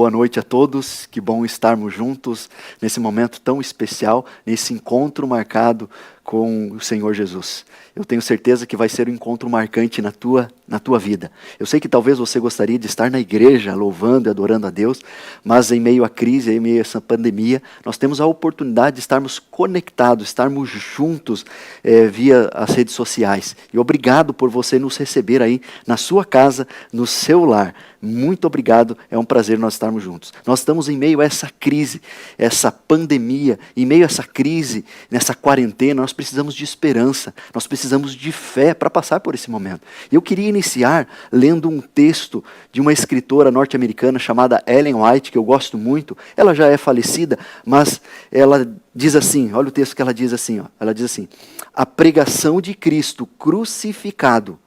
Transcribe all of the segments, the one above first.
Boa noite a todos, que bom estarmos juntos nesse momento tão especial, nesse encontro marcado com o Senhor Jesus. Eu tenho certeza que vai ser um encontro marcante na tua vida. Eu sei que talvez você gostaria de estar na igreja, louvando e adorando a Deus, mas em meio à crise, em meio a essa pandemia, nós temos a oportunidade de estarmos conectados, estarmos juntos via as redes sociais. E obrigado por você nos receber aí na sua casa, no seu lar. Muito obrigado, é um prazer nós estarmos juntos. Nós estamos em meio a essa crise, essa pandemia, em meio a essa crise, nessa quarentena, nós precisamos de esperança, nós precisamos de fé para passar por esse momento. E eu queria iniciar lendo um texto de uma escritora norte-americana chamada Ellen White, que eu gosto muito. Ela já é falecida, mas ela diz assim, olha o texto que ela diz assim, ela diz assim: a pregação de Cristo crucificado,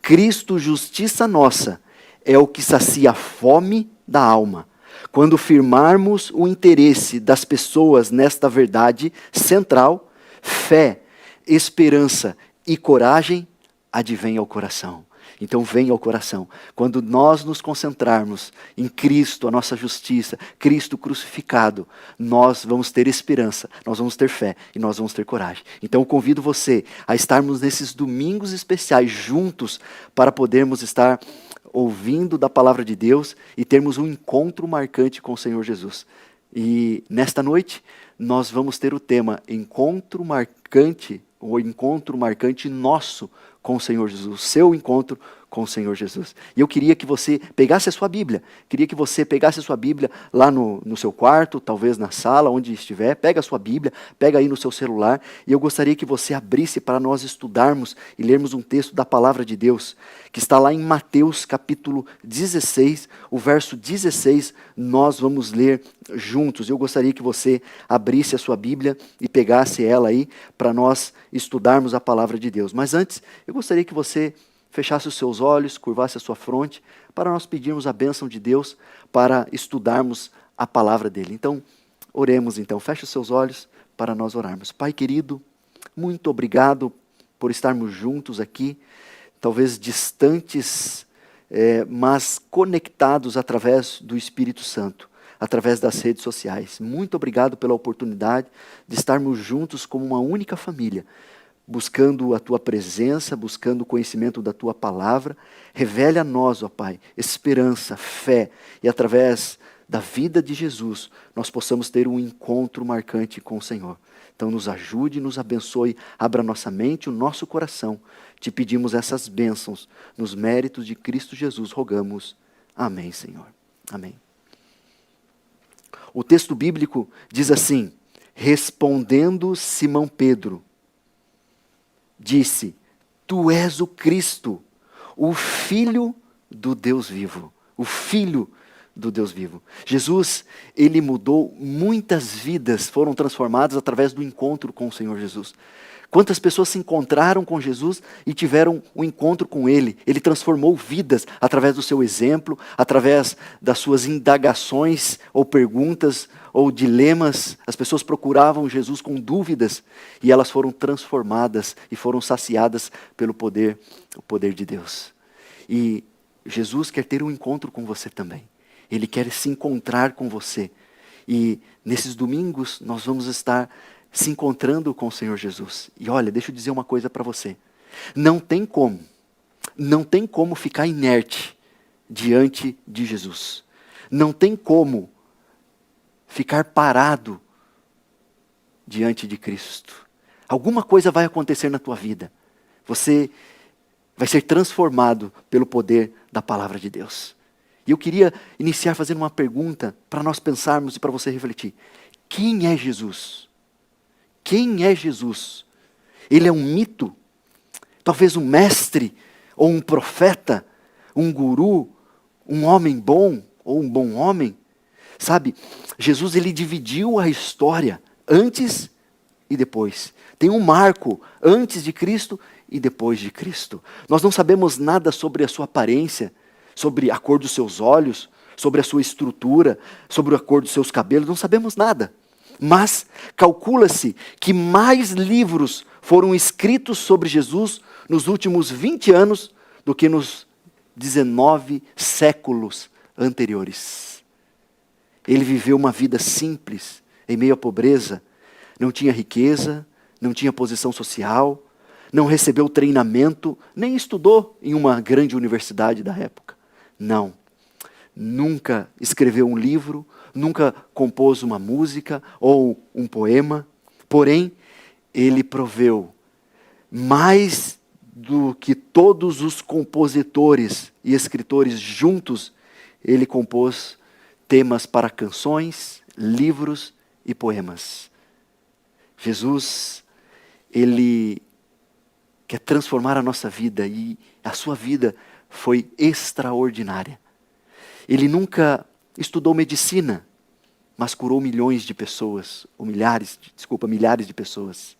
Cristo justiça nossa, é o que sacia a fome da alma. Quando firmarmos o interesse das pessoas nesta verdade central, fé, esperança e coragem advém ao coração. Então vem ao coração. Quando nós nos concentrarmos em Cristo, a nossa justiça, Cristo crucificado, nós vamos ter esperança, nós vamos ter fé e nós vamos ter coragem. Então eu convido você a estarmos nesses domingos especiais juntos para podermos estar ouvindo da palavra de Deus e termos um encontro marcante com o Senhor Jesus. E nesta noite nós vamos ter o tema encontro marcante, ou encontro marcante nosso com o Senhor Jesus, seu encontro com o Senhor Jesus. E eu queria que você pegasse a sua Bíblia, lá no seu quarto, talvez na sala, onde estiver, pega a sua Bíblia, pega aí no seu celular, e eu gostaria que você abrisse para nós estudarmos e lermos um texto da palavra de Deus, que está lá em Mateus capítulo 16, o verso 16, nós vamos ler juntos. Eu gostaria que você abrisse a sua Bíblia e pegasse ela aí, para nós estudarmos a palavra de Deus. Mas antes, eu gostaria que você fechasse os seus olhos, curvasse a sua fronte, para nós pedirmos a bênção de Deus, para estudarmos a palavra dele. Então, oremos então. Feche os seus olhos para nós orarmos. Pai querido, muito obrigado por estarmos juntos aqui, talvez distantes, mas conectados através do Espírito Santo, através das redes sociais. Muito obrigado pela oportunidade de estarmos juntos como uma única família, buscando a Tua presença, buscando o conhecimento da Tua palavra. Revele a nós, ó Pai, esperança, fé, e através da vida de Jesus, nós possamos ter um encontro marcante com o Senhor. Então nos ajude, nos abençoe, abra nossa mente, o nosso coração. Te pedimos essas bênçãos, nos méritos de Cristo Jesus, rogamos. Amém, Senhor. Amém. O texto bíblico diz assim: respondendo Simão Pedro, disse: Tu és o Cristo, o Filho do Deus vivo. O Filho do Deus vivo. Jesus, ele mudou muitas vidas, foram transformadas através do encontro com o Senhor Jesus. Quantas pessoas se encontraram com Jesus e tiveram um encontro com Ele? Ele transformou vidas através do seu exemplo, através das suas indagações ou perguntas ou dilemas. As pessoas procuravam Jesus com dúvidas e elas foram transformadas e foram saciadas pelo poder, o poder de Deus. E Jesus quer ter um encontro com você também. Ele quer se encontrar com você. E nesses domingos nós vamos estar se encontrando com o Senhor Jesus. E olha, deixa eu dizer uma coisa para você. Não tem como ficar inerte diante de Jesus. Não tem como ficar parado diante de Cristo. Alguma coisa vai acontecer na tua vida. Você vai ser transformado pelo poder da palavra de Deus. E eu queria iniciar fazendo uma pergunta para nós pensarmos e para você refletir. Quem é Jesus? Quem é Jesus? Ele é um mito? Talvez um mestre? Ou um profeta? Um guru? Um homem bom? Ou um bom homem? Sabe, Jesus, ele dividiu a história antes e depois. Tem um marco antes de Cristo e depois de Cristo. Nós não sabemos nada sobre a sua aparência, sobre a cor dos seus olhos, sobre a sua estrutura, sobre a cor dos seus cabelos, não sabemos nada. Mas calcula-se que mais livros foram escritos sobre Jesus nos últimos 20 anos do que nos 19 séculos anteriores. Ele viveu uma vida simples, em meio à pobreza. Não tinha riqueza, não tinha posição social, não recebeu treinamento, nem estudou em uma grande universidade da época. Não. Nunca escreveu um livro, nunca compôs uma música ou um poema. Porém, ele proveu mais do que todos os compositores e escritores juntos. Ele compôs temas para canções, livros e poemas. Jesus, ele quer transformar a nossa vida e a sua vida foi extraordinária. Ele nunca estudou medicina, mas curou milhões de pessoas, ou milhares de pessoas.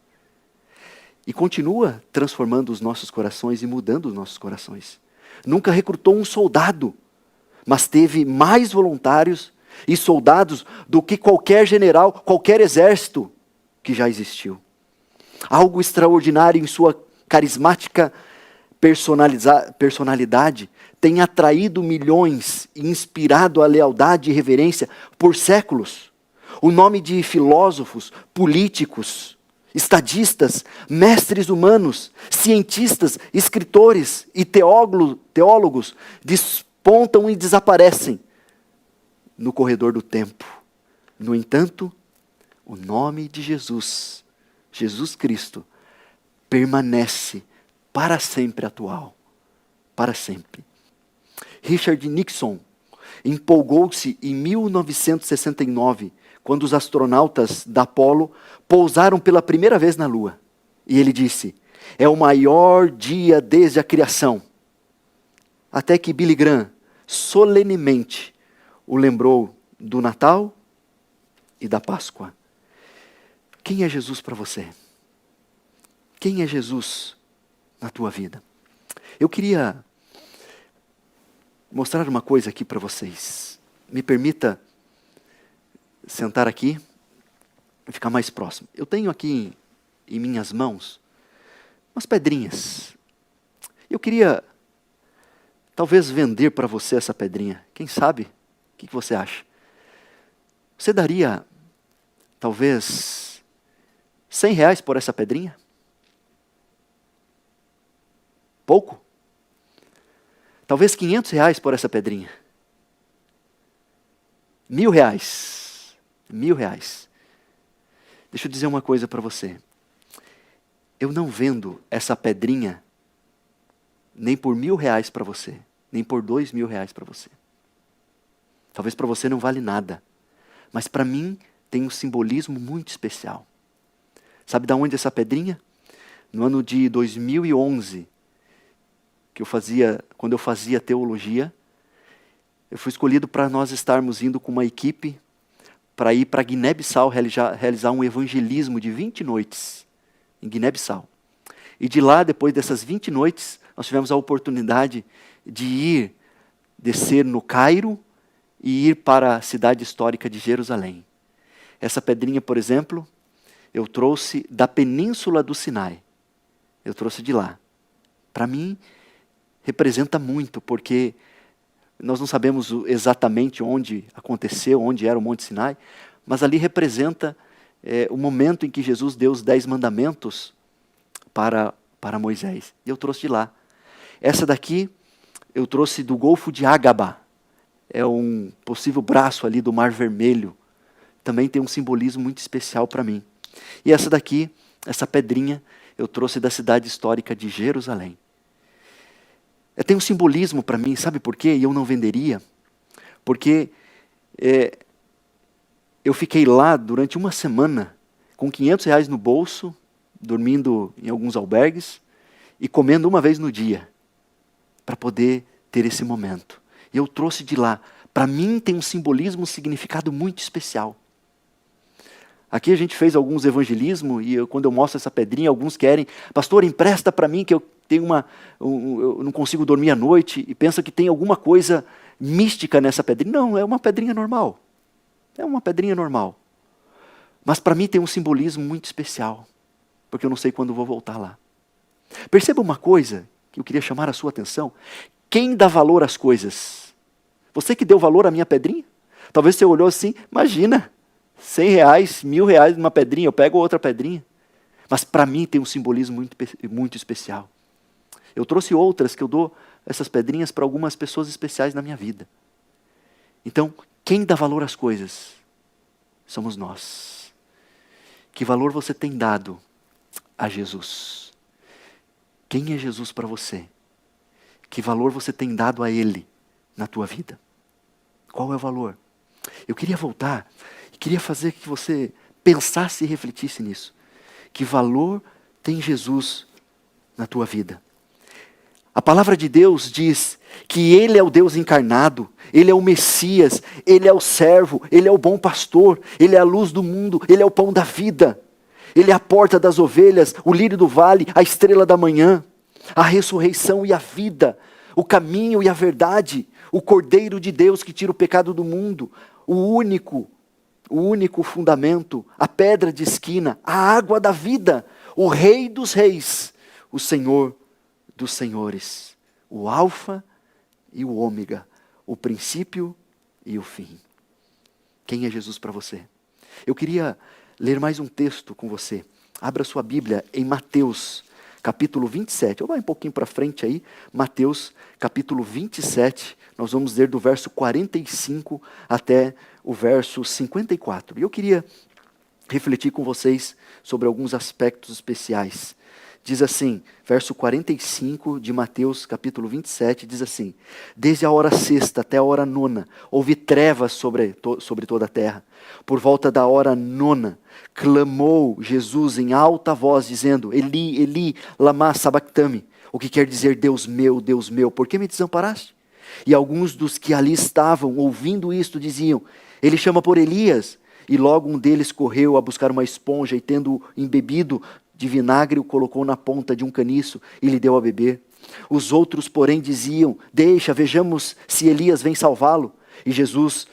E continua transformando os nossos corações e mudando os nossos corações. Nunca recrutou um soldado, mas teve mais voluntários e soldados do que qualquer general, qualquer exército que já existiu. Algo extraordinário em sua carismática personalidade tem atraído milhões e inspirado a lealdade e reverência por séculos. O nome de filósofos, políticos, estadistas, mestres humanos, cientistas, escritores e teólogos despontam e desaparecem no corredor do tempo. No entanto, o nome de Jesus, Jesus Cristo, permanece para sempre atual. Para sempre. Richard Nixon empolgou-se em 1969, quando os astronautas da Apollo pousaram pela primeira vez na Lua. E ele disse: é o maior dia desde a criação. Até que Billy Graham solenemente o lembrou do Natal e da Páscoa. Quem é Jesus para você? Quem é Jesus na tua vida? Eu queria mostrar uma coisa aqui para vocês. Me permita sentar aqui e ficar mais próximo. Eu tenho aqui em minhas mãos umas pedrinhas. Eu queria talvez vender para você essa pedrinha. Quem sabe? O que você acha? Você daria talvez R$100 por essa pedrinha? Pouco? Talvez R$500 por essa pedrinha. R$1.000. R$1.000. Deixa eu dizer uma coisa para você. Eu não vendo essa pedrinha nem por R$1.000 para você, nem por R$2.000 para você. Talvez para você não vale nada, mas para mim tem um simbolismo muito especial. Sabe de onde essa pedrinha? No ano de 2011, quando eu fazia teologia, eu fui escolhido para nós estarmos indo com uma equipe para ir para Guiné-Bissau realizar um evangelismo de 20 noites em Guiné-Bissau. E de lá, depois dessas 20 noites, nós tivemos a oportunidade de descer no Cairo e ir para a cidade histórica de Jerusalém. Essa pedrinha, por exemplo, eu trouxe da Península do Sinai. Eu trouxe de lá. Para mim, representa muito, porque nós não sabemos exatamente onde aconteceu, onde era o Monte Sinai, mas ali representa o momento em que Jesus deu os 10 mandamentos para Moisés. E eu trouxe de lá. Essa daqui eu trouxe do Golfo de Ágaba. É um possível braço ali do Mar Vermelho. Também tem um simbolismo muito especial para mim. E essa daqui, essa pedrinha, eu trouxe da cidade histórica de Jerusalém. Tem um simbolismo para mim, sabe por quê? E eu não venderia. Porque eu fiquei lá durante uma semana com R$500 no bolso, dormindo em alguns albergues e comendo uma vez no dia, para poder ter esse momento. E eu trouxe de lá. Para mim tem um simbolismo, um significado muito especial. Aqui a gente fez alguns evangelismos e quando eu mostro essa pedrinha, alguns querem, pastor, empresta para mim que eu tenho eu não consigo dormir à noite e pensa que tem alguma coisa mística nessa pedrinha. Não, é uma pedrinha normal. É uma pedrinha normal. Mas para mim tem um simbolismo muito especial, porque eu não sei quando vou voltar lá. Perceba uma coisa que eu queria chamar a sua atenção. Quem dá valor às coisas? Você que deu valor à minha pedrinha? Talvez você olhou assim, imagina, R$ 100, R$ 1.000 numa pedrinha, eu pego outra pedrinha. Mas para mim tem um simbolismo muito especial. Eu trouxe outras que eu dou essas pedrinhas para algumas pessoas especiais na minha vida. Então, quem dá valor às coisas? Somos nós. Que valor você tem dado a Jesus? Quem é Jesus para você? Que valor você tem dado a Ele na tua vida? Qual é o valor? Eu queria voltar e queria fazer que você pensasse e refletisse nisso. Que valor tem Jesus na tua vida? A palavra de Deus diz que Ele é o Deus encarnado, Ele é o Messias, Ele é o servo, Ele é o bom pastor, Ele é a luz do mundo, Ele é o pão da vida, Ele é a porta das ovelhas, o lírio do vale, a estrela da manhã, a ressurreição e a vida, o caminho e a verdade, o Cordeiro de Deus que tira o pecado do mundo, o único fundamento, a pedra de esquina, a água da vida, o Rei dos reis, o Senhor dos senhores, o Alfa e o Ômega, o princípio e o fim. Quem é Jesus para você? Eu queria ler mais um texto com você. Abra sua Bíblia em Mateus, capítulo 27. Eu vou um pouquinho para frente aí. Mateus, capítulo 27. Nós vamos ler do verso 45 até o verso 54. E eu queria refletir com vocês sobre alguns aspectos especiais. Diz assim, verso 45 de Mateus, capítulo 27, diz assim: desde a hora sexta até a hora nona, houve trevas sobre toda a terra. Por volta da hora nona, clamou Jesus em alta voz, dizendo: Eli, Eli, lama sabactami, o que quer dizer, Deus meu, por que me desamparaste? E alguns dos que ali estavam, ouvindo isto, diziam: ele chama por Elias. E logo um deles correu a buscar uma esponja e, tendo embebido de vinagre, o colocou na ponta de um caniço e lhe deu a beber. Os outros, porém, diziam: deixa, vejamos se Elias vem salvá-lo. E Jesus,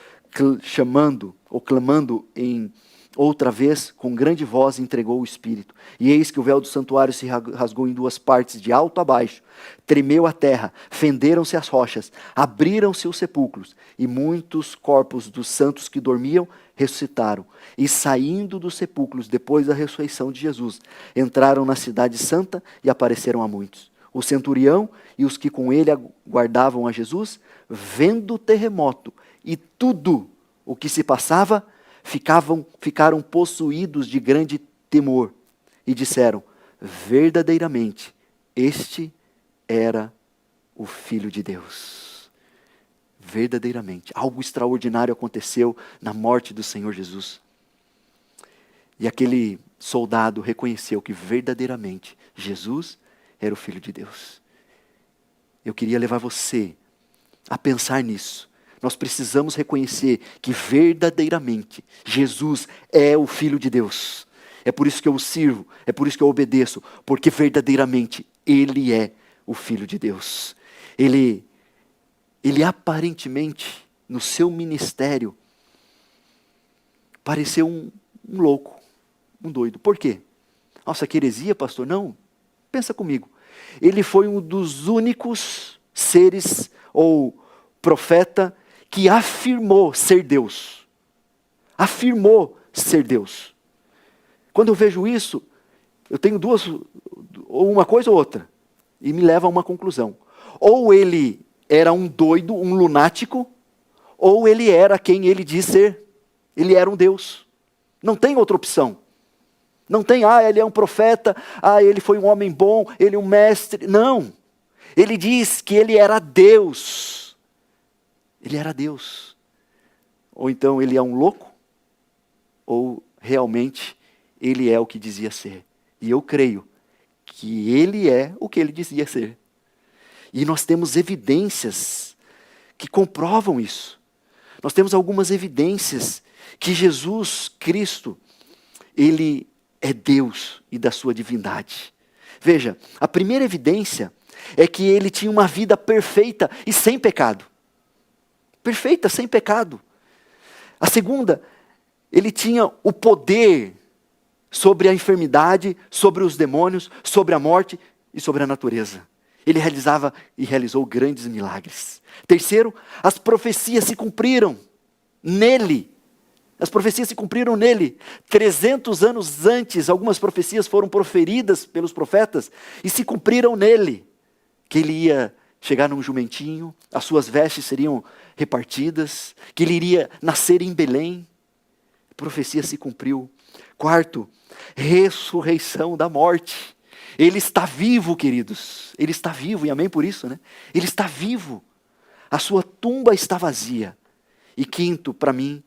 clamando em outra vez, com grande voz, entregou o Espírito. E eis que o véu do santuário se rasgou em duas partes, de alto a baixo. Tremeu a terra, fenderam-se as rochas, abriram-se os sepulcros, e muitos corpos dos santos que dormiam ressuscitaram. E saindo dos sepulcros, depois da ressurreição de Jesus, entraram na cidade santa e apareceram a muitos. O centurião e os que com ele aguardavam a Jesus, vendo o terremoto e tudo o que se passava, ficaram possuídos de grande temor e disseram: verdadeiramente, este era o Filho de Deus. Verdadeiramente, algo extraordinário aconteceu na morte do Senhor Jesus. E aquele soldado reconheceu que verdadeiramente Jesus era o Filho de Deus. Eu queria levar você a pensar nisso. Nós precisamos reconhecer que verdadeiramente Jesus é o Filho de Deus. É por isso que eu o sirvo, é por isso que eu obedeço, porque verdadeiramente Ele é o Filho de Deus. Ele aparentemente, no seu ministério, pareceu um louco, um doido. Por quê? Nossa, que heresia, pastor? Não, pensa comigo. Ele foi um dos únicos seres ou profeta que afirmou ser Deus. Afirmou ser Deus. Quando eu vejo isso, eu tenho duas, ou uma coisa ou outra, e me leva a uma conclusão. Ou ele era um doido, um lunático, ou ele era quem ele diz ser. Ele era um Deus. Não tem outra opção. Não tem, ele é um profeta, ele foi um homem bom, ele é um mestre. Não. Ele diz que ele era Deus. Ele era Deus. Ou então ele é um louco, ou realmente ele é o que dizia ser. E eu creio que ele é o que ele dizia ser. E nós temos evidências que comprovam isso. Nós temos algumas evidências que Jesus Cristo, Ele é Deus e da sua divindade. Veja, a primeira evidência é que Ele tinha uma vida perfeita e sem pecado. Perfeita, sem pecado. A segunda, Ele tinha o poder sobre a enfermidade, sobre os demônios, sobre a morte e sobre a natureza. Ele realizou grandes milagres. Terceiro, as profecias se cumpriram nele. As profecias se cumpriram nele. 300 anos antes, algumas profecias foram proferidas pelos profetas e se cumpriram nele. Que ele ia chegar num jumentinho, as suas vestes seriam repartidas, que ele iria nascer em Belém. A profecia se cumpriu. Quarto, ressurreição da morte. Ele está vivo, queridos. Ele está vivo, e amém por isso, né? Ele está vivo. A sua tumba está vazia. E quinto, para mim,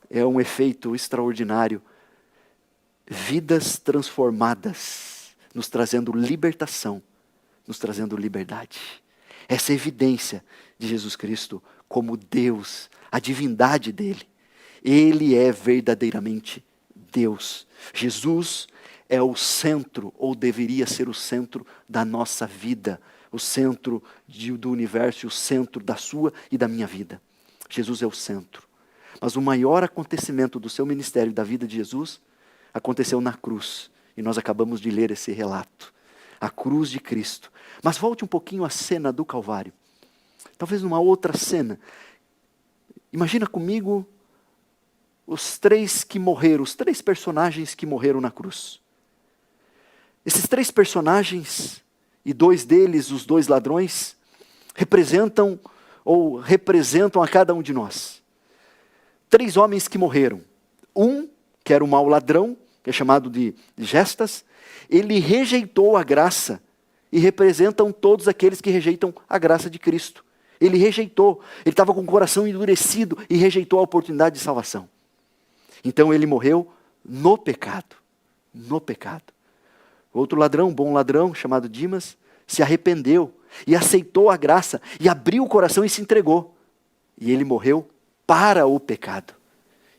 é um efeito extraordinário. Vidas transformadas, nos trazendo libertação, nos trazendo liberdade. Essa evidência de Jesus Cristo como Deus, a divindade dele. Ele é verdadeiramente Deus. Jesus é o centro, ou deveria ser o centro da nossa vida, o centro do universo, o centro da sua e da minha vida. Jesus é o centro. Mas o maior acontecimento do seu ministério e da vida de Jesus aconteceu na cruz. E nós acabamos de ler esse relato. A cruz de Cristo. Mas volte um pouquinho à cena do Calvário. Talvez numa outra cena. Imagina comigo os três que morreram, os três personagens que morreram na cruz. Esses três personagens, e dois deles, os dois ladrões, representam a cada um de nós. Três homens que morreram. Um, que era o mau ladrão, que é chamado de Gestas, ele rejeitou a graça, e representam todos aqueles que rejeitam a graça de Cristo. Ele rejeitou, ele estava com o coração endurecido e rejeitou a oportunidade de salvação. Então ele morreu no pecado. No pecado. Outro ladrão, bom ladrão, chamado Dimas, se arrependeu e aceitou a graça e abriu o coração e se entregou. E ele morreu para o pecado.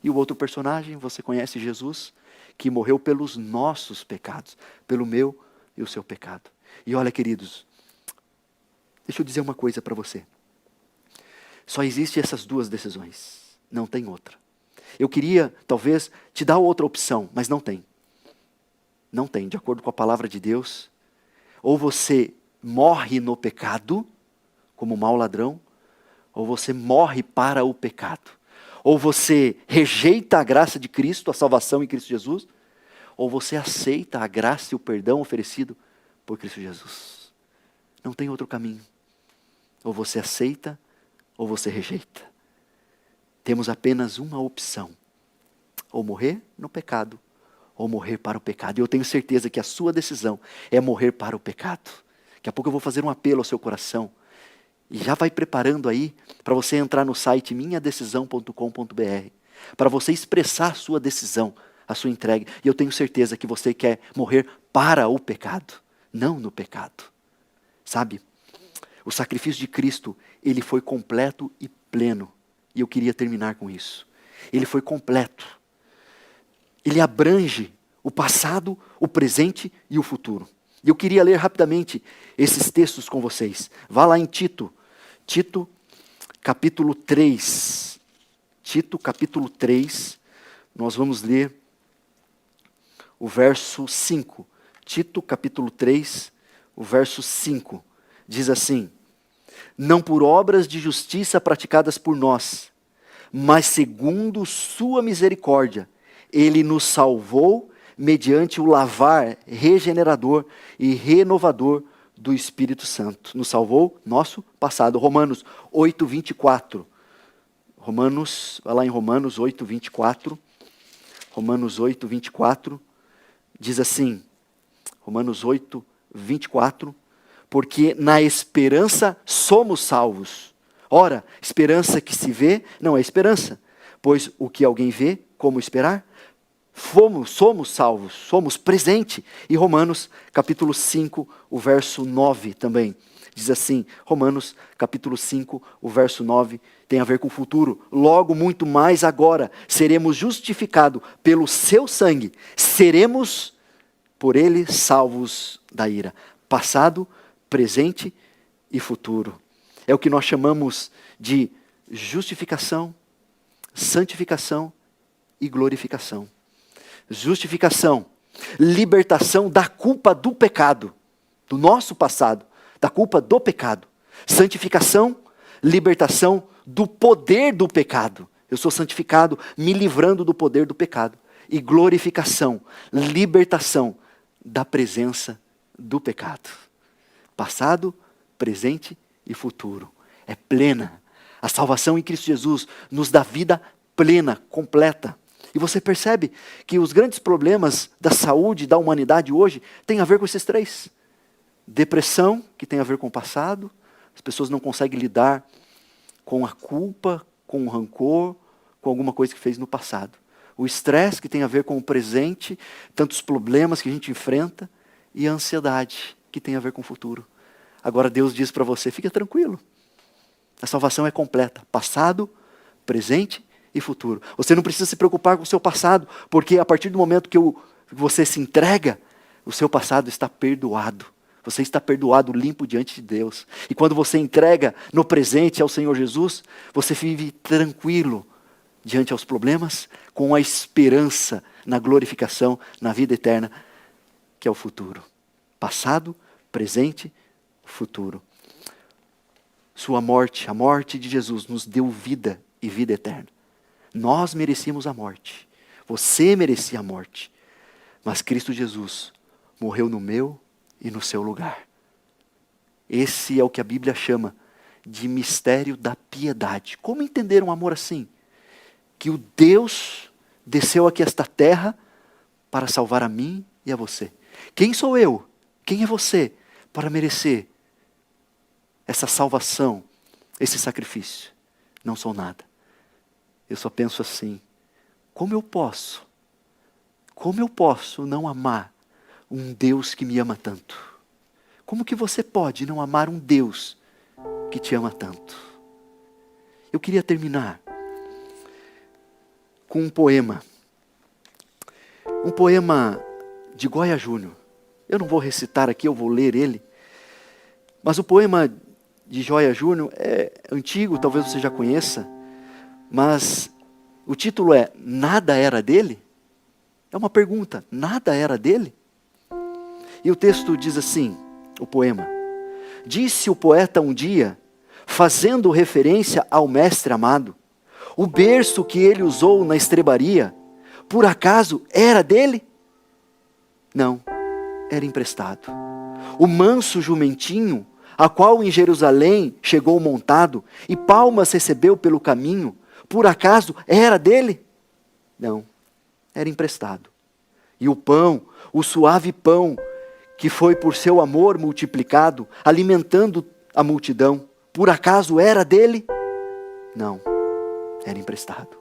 E o outro personagem, você conhece Jesus, que morreu pelos nossos pecados, pelo meu e o seu pecado. E olha, queridos, deixa eu dizer uma coisa para você. Só existem essas duas decisões, não tem outra. Eu queria, talvez, te dar outra opção, mas não tem. Não tem, de acordo com a palavra de Deus. Ou você morre no pecado, como mau ladrão, ou você morre para o pecado. Ou você rejeita a graça de Cristo, a salvação em Cristo Jesus, ou você aceita a graça e o perdão oferecido por Cristo Jesus. Não tem outro caminho. Ou você aceita, ou você rejeita. Temos apenas uma opção. Ou morrer no pecado, ou morrer para o pecado. E eu tenho certeza que a sua decisão é morrer para o pecado. Daqui a pouco eu vou fazer um apelo ao seu coração. E já vai preparando aí para você entrar no site minhadecisão.com.br. Para você expressar a sua decisão, a sua entrega. E eu tenho certeza que você quer morrer para o pecado, não no pecado. Sabe? O sacrifício de Cristo, ele foi completo e pleno. E eu queria terminar com isso. Ele foi completo. Ele abrange o passado, o presente e o futuro. E eu queria ler rapidamente esses textos com vocês. Vá lá em Tito. Tito, capítulo 3. Tito, capítulo 3. Nós vamos ler o verso 5. Tito, capítulo 3, o verso 5. Diz assim: não por obras de justiça praticadas por nós, mas segundo sua misericórdia, ele nos salvou mediante o lavar regenerador e renovador do Espírito Santo. Nos salvou nosso passado. Romanos 8, 24. Vai lá em Romanos 8, 24. Romanos 8, 24. Diz assim, Romanos 8, 24. Porque na esperança somos salvos. Ora, esperança que se vê não é esperança. Pois o que alguém vê, como esperar? Somos salvos, somos presente. E Romanos capítulo 5, o verso 9 também. Diz assim, Romanos capítulo 5, o verso 9, tem a ver com o futuro. Logo, muito mais agora, seremos justificados pelo seu sangue. Seremos, por ele, salvos da ira. Passado, presente e futuro. É o que nós chamamos de justificação, santificação e glorificação. Justificação, libertação da culpa do pecado, do nosso passado, da culpa do pecado. Santificação, libertação do poder do pecado. Eu sou santificado, me livrando do poder do pecado. E glorificação, libertação da presença do pecado. Passado, presente e futuro. É plena. A salvação em Cristo Jesus nos dá vida plena, completa. E você percebe que os grandes problemas da saúde da humanidade hoje têm a ver com esses três. Depressão, que tem a ver com o passado. As pessoas não conseguem lidar com a culpa, com o rancor, com alguma coisa que fez no passado. O estresse, que tem a ver com o presente, tantos problemas que a gente enfrenta. E a ansiedade, que tem a ver com o futuro. Agora Deus diz para você, fica tranquilo. A salvação é completa, passado, presente e futuro. Você não precisa se preocupar com o seu passado, porque a partir do momento que você se entrega, o seu passado está perdoado. Você está perdoado, limpo diante de Deus. E quando você entrega no presente ao Senhor Jesus, você vive tranquilo diante aos problemas, com a esperança na glorificação, na vida eterna, que é o futuro. Passado, presente, futuro. Sua morte, a morte de Jesus, nos deu vida e vida eterna. Nós merecíamos a morte. Você merecia a morte. Mas Cristo Jesus morreu no meu e no seu lugar. Esse é o que a Bíblia chama de mistério da piedade. Como entender um amor assim? Que o Deus desceu aqui a esta terra para salvar a mim e a você. Quem sou eu? Quem é você para merecer essa salvação, esse sacrifício? Não sou nada. Eu só penso assim, como eu posso não amar um Deus que me ama tanto? Como que você pode não amar um Deus que te ama tanto? Eu queria terminar com um poema de Goya Júnior. Eu não vou recitar aqui, eu vou ler ele. Mas o poema de Goya Júnior é antigo, talvez você já conheça. Mas o título é Nada Era Dele? É uma pergunta, nada era dele? E o texto diz assim, o poema. Disse o poeta um dia, fazendo referência ao mestre amado, o berço que ele usou na estrebaria, por acaso era dele? Não, era emprestado. O manso jumentinho, a qual em Jerusalém chegou montado, e palmas recebeu pelo caminho, por acaso era dele? Não, era emprestado. E o pão, o suave pão, que foi por seu amor multiplicado, alimentando a multidão, por acaso era dele? Não, era emprestado.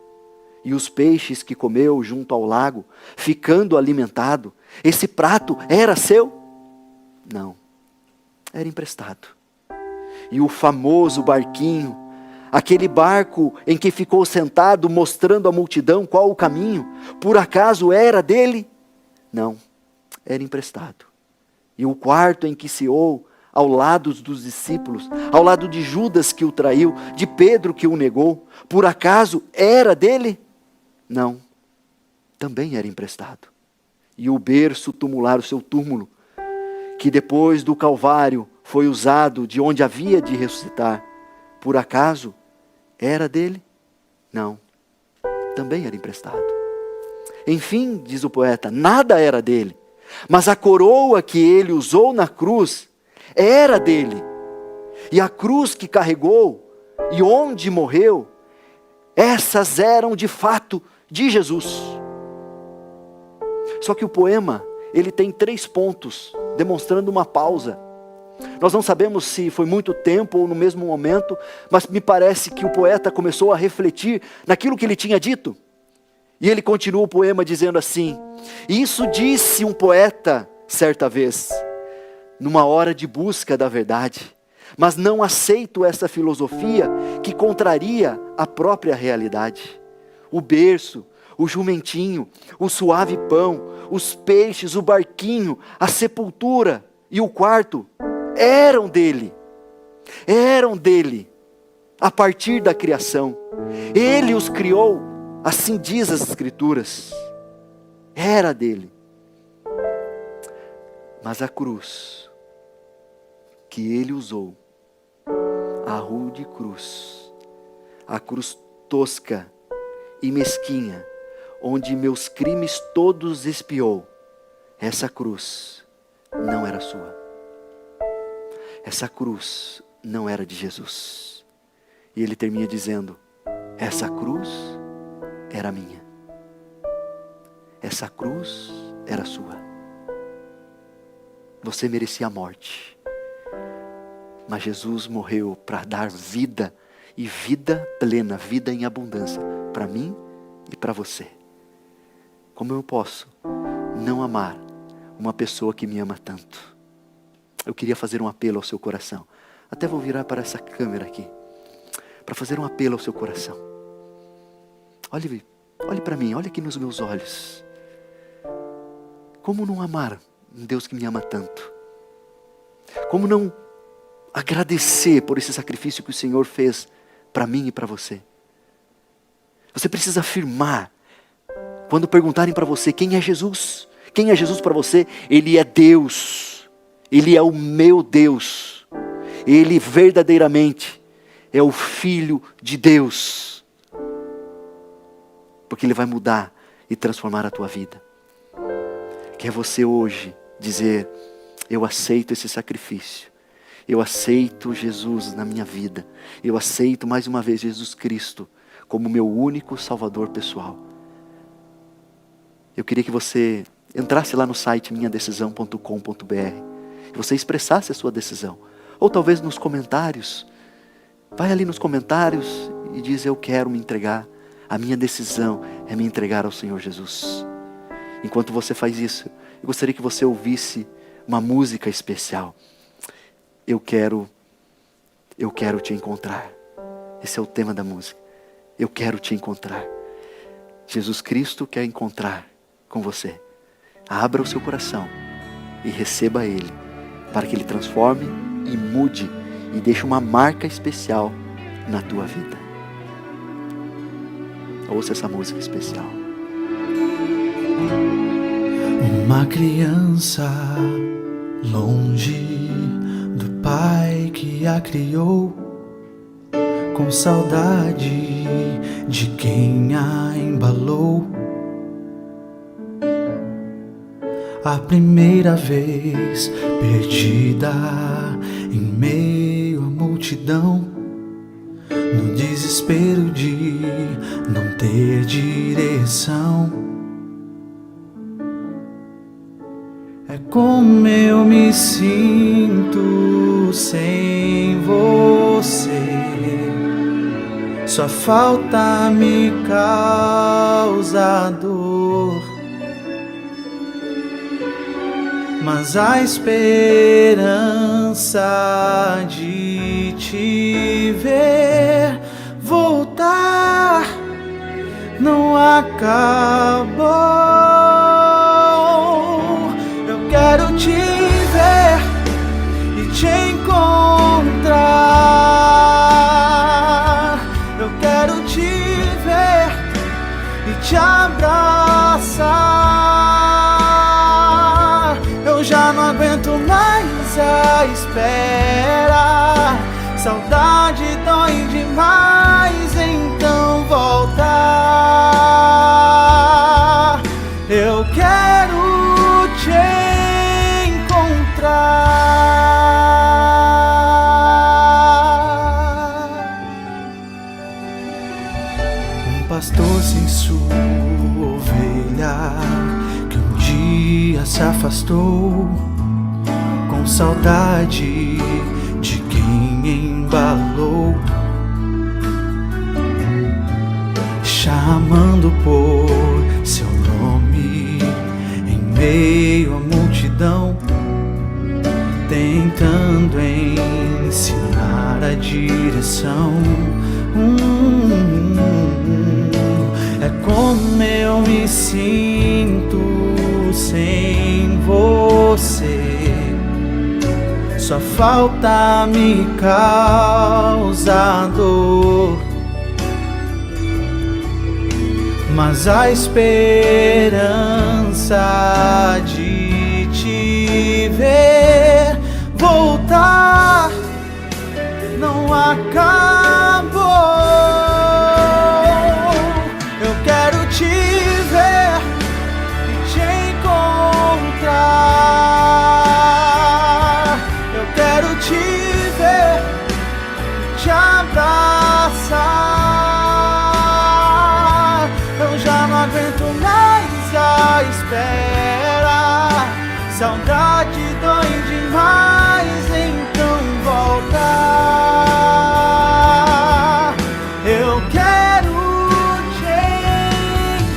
E os peixes que comeu junto ao lago, ficando alimentado, esse prato era seu? Não, era emprestado. E o famoso barquinho, aquele barco em que ficou sentado, mostrando à multidão qual o caminho, por acaso era dele? Não, era emprestado. E o quarto em que ceou, ao lado dos discípulos, ao lado de Judas que o traiu, de Pedro que o negou, por acaso era dele? Não, também era emprestado. E o berço tumular, o seu túmulo, que depois do Calvário foi usado de onde havia de ressuscitar, por acaso era dele? Não, também era emprestado. Enfim, diz o poeta, nada era dele, mas a coroa que ele usou na cruz era dele. E a cruz que carregou e onde morreu, essas eram de fato de Jesus. Só que o poema, ele tem 3 pontos, demonstrando uma pausa. Nós não sabemos se foi muito tempo ou no mesmo momento, mas me parece que o poeta começou a refletir naquilo que ele tinha dito. E ele continua o poema dizendo assim: isso disse um poeta certa vez, numa hora de busca da verdade, mas não aceito essa filosofia que contraria a própria realidade. O berço, o jumentinho, o suave pão, os peixes, o barquinho, a sepultura e o quarto eram dele a partir da criação. Ele os criou, assim diz as Escrituras, era dele. Mas a cruz que ele usou, a rude cruz, a cruz tosca e mesquinha, onde meus crimes todos expiou, essa cruz não era sua. Essa cruz não era de Jesus. E ele termina dizendo, essa cruz era minha. Essa cruz era sua. Você merecia a morte. Mas Jesus morreu para dar vida, e vida plena, vida em abundância, para mim e para você. Como eu posso não amar uma pessoa que me ama tanto? Eu queria fazer um apelo ao seu coração. Até vou virar para essa câmera aqui, para fazer um apelo ao seu coração. Olhe para mim, olhe aqui nos meus olhos. Como não amar um Deus que me ama tanto? Como não agradecer por esse sacrifício que o Senhor fez para mim e para você? Você precisa afirmar, quando perguntarem para você quem é Jesus, quem é Jesus para você? Ele é Deus, Ele é o meu Deus, Ele verdadeiramente é o Filho de Deus, porque Ele vai mudar e transformar a tua vida. Quer você hoje dizer, eu aceito esse sacrifício, eu aceito Jesus na minha vida, eu aceito mais uma vez Jesus Cristo como meu único Salvador pessoal. Eu queria que você entrasse lá no site minhadecisão.com.br e você expressasse a sua decisão. Ou talvez nos comentários, vai ali nos comentários e diz, eu quero me entregar, a minha decisão é me entregar ao Senhor Jesus. Enquanto você faz isso, eu gostaria que você ouvisse uma música especial. Eu quero te encontrar. Esse é o tema da música. Eu quero te encontrar. Jesus Cristo quer encontrar com você. Abra o seu coração e receba Ele, para que Ele transforme e mude e deixe uma marca especial na tua vida. Ouça essa música especial. Uma criança longe do pai que a criou, com saudade de quem a embalou. A primeira vez perdida em meio à multidão, no desespero de não ter direção. É como eu me sinto sem você. Sua falta me causa dor, mas a esperança de te ver voltar não acabou. Quero te ver e te encontrar. Eu quero te ver e te abraçar. Eu já não aguento mais a espera. Saudade dói demais, então volta. Eu quero te um pastor sem sua ovelha, que um dia se afastou, com saudade de quem embalou, chamando por seu nome em meio à multidão, tentando ensinar a direção. É como eu me sinto sem você. Sua falta me causa dor, mas a esperança de te ver voltar não acabou. Eu espera. Saudade dói demais, então volta. Eu quero te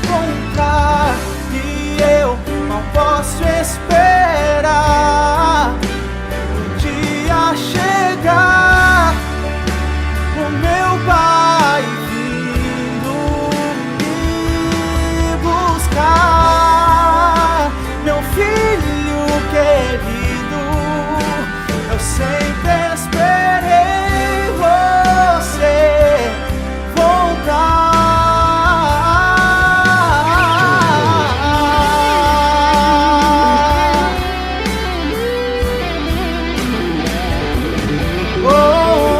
encontrar e eu não posso esperar o dia chegar. O meu pai vindo me buscar. Meu filho querido, eu sempre esperei você voltar. Oh,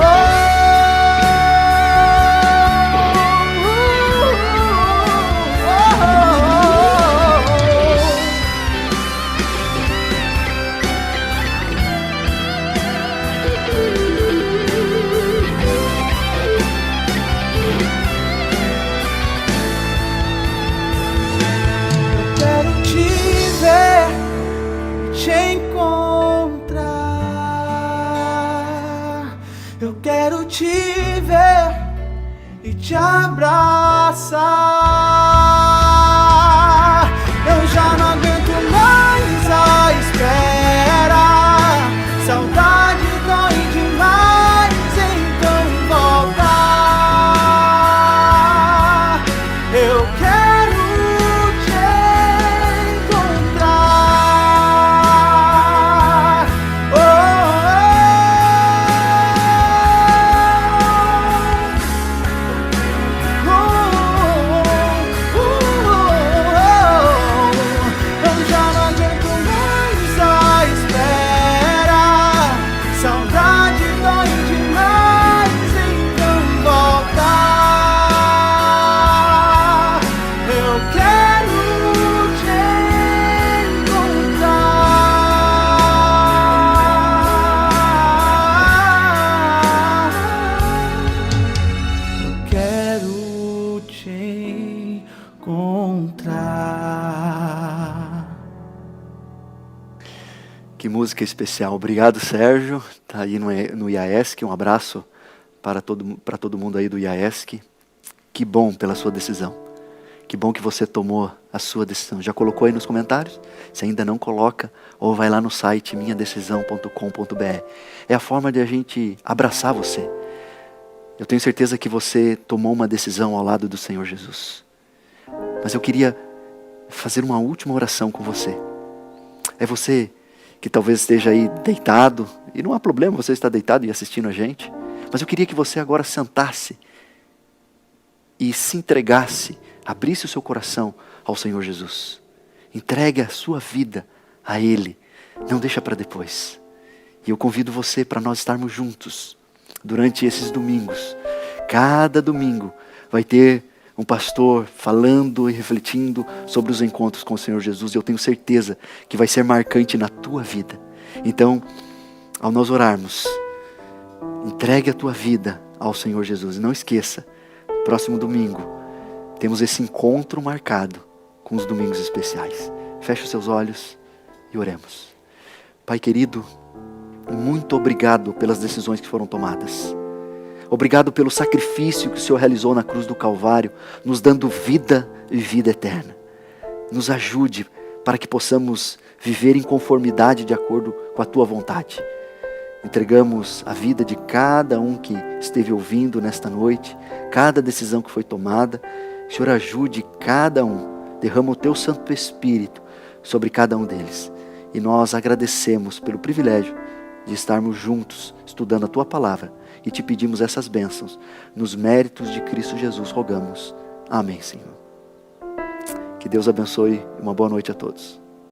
quero te ver e te encontrar. Eu quero te ver e te abraçar. Eu já não aguento mais a espera. Saudade dói demais, então volta. Eu quero te encontrar. Oh, eu já não aguento mais a espera. Saudade dói demais, então volta. Eu quero te encontrar. Eu quero te encontrar. Que música especial. Obrigado, Sérgio. Tá aí no IAESC. Um abraço para todo mundo aí do IAESC. Que bom pela sua decisão. Que bom que você tomou a sua decisão. Já colocou aí nos comentários? Se ainda não coloca, ou vai lá no site minhadecisão.com.br. É a forma de a gente abraçar você. Eu tenho certeza que você tomou uma decisão ao lado do Senhor Jesus. Mas eu queria fazer uma última oração com você. É você que talvez esteja aí deitado, e não há problema você estar deitado e assistindo a gente, mas eu queria que você agora sentasse e se entregasse, abrisse o seu coração ao Senhor Jesus. Entregue a sua vida a Ele, não deixa para depois. E eu convido você para nós estarmos juntos durante esses domingos. Cada domingo vai ter um pastor falando e refletindo sobre os encontros com o Senhor Jesus. E eu tenho certeza que vai ser marcante na tua vida. Então, ao nós orarmos, entregue a tua vida ao Senhor Jesus. E não esqueça, próximo domingo, temos esse encontro marcado com os domingos especiais. Feche os seus olhos e oremos. Pai querido, muito obrigado pelas decisões que foram tomadas. Obrigado pelo sacrifício que o Senhor realizou na cruz do Calvário, nos dando vida e vida eterna. Nos ajude para que possamos viver em conformidade de acordo com a Tua vontade. Entregamos a vida de cada um que esteve ouvindo nesta noite, cada decisão que foi tomada. O Senhor ajude cada um, derrama o Teu Santo Espírito sobre cada um deles. E nós agradecemos pelo privilégio de estarmos juntos, estudando a Tua Palavra. E te pedimos essas bênçãos. Nos méritos de Cristo Jesus rogamos. Amém, Senhor. Que Deus abençoe e uma boa noite a todos.